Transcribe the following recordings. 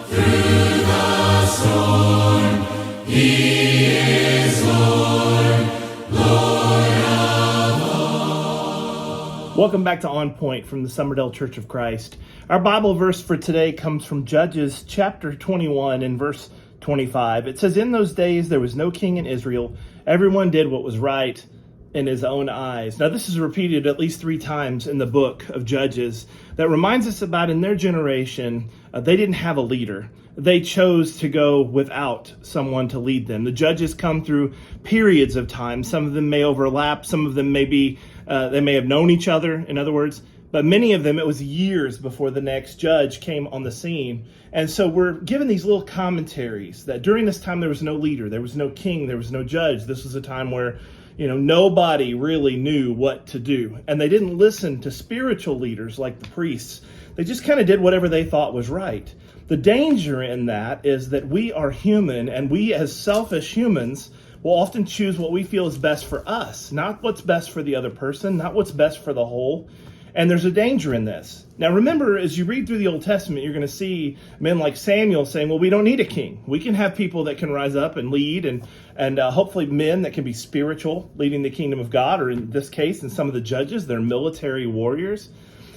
through the storm. He is Lord, Lord of all. Welcome back to On Point from the Summerdale Church of Christ. Our Bible verse for today comes from Judges chapter 21 and verse 25. It says, "In those days there was no king in Israel. Everyone did what was right in his own eyes." Now, this is repeated at least 3 times in the book of Judges. That reminds us about in their generation, they didn't have a leader. They chose to go without someone to lead them. The judges come through periods of time. Some of them may overlap. Some of them may be, they may have known each other, in other words. But many of them, it was years before the next judge came on the scene. And so we're given these little commentaries that during this time there was no leader, there was no king, there was no judge. This was a time where nobody really knew what to do. And they didn't listen to spiritual leaders like the priests. They just kind of did whatever they thought was right. The danger in that is that we are human, and we as selfish humans will often choose what we feel is best for us, not what's best for the other person, not what's best for the whole. And there's a danger in this. Now remember, as you read through the Old Testament, you're going to see men like Samuel saying, well, we don't need a king. We can have people that can rise up and lead, and hopefully men that can be spiritual, leading the kingdom of God, or in this case, in some of the judges, they're military warriors.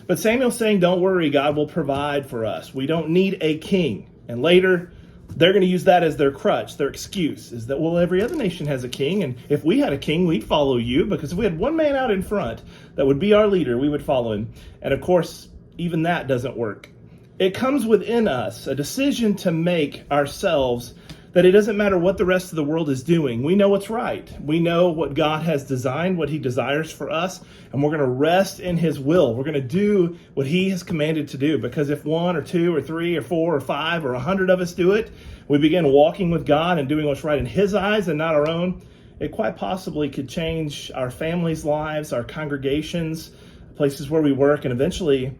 But Samuel's saying, don't worry, God will provide for us. We don't need a king. And later, they're going to use that as their crutch, their excuse, is that, well, every other nation has a king, and if we had a king, we'd follow you, because if we had one man out in front that would be our leader, we would follow him. And of course, even that doesn't work. It comes within us, a decision to make ourselves that it doesn't matter what the rest of the world is doing. We know what's right. We know what God has designed, what he desires for us, and we're going to rest in his will. We're going to do what he has commanded to do, because if 1 or 2 or 3 or 4 or 5 or 100 of us do it, we begin walking with God and doing what's right in his eyes and not our own. It quite possibly could change our families' lives, our congregations, places where we work, and eventually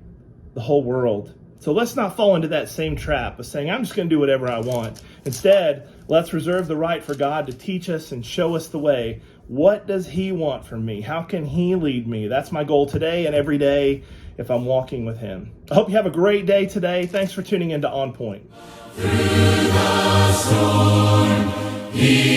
the whole world. So let's not fall into that same trap of saying, I'm just going to do whatever I want. Instead, let's reserve the right for God to teach us and show us the way. What does he want from me? How can he lead me? That's my goal today and every day if I'm walking with him. I hope you have a great day today. Thanks for tuning in to On Point. Through the storm, he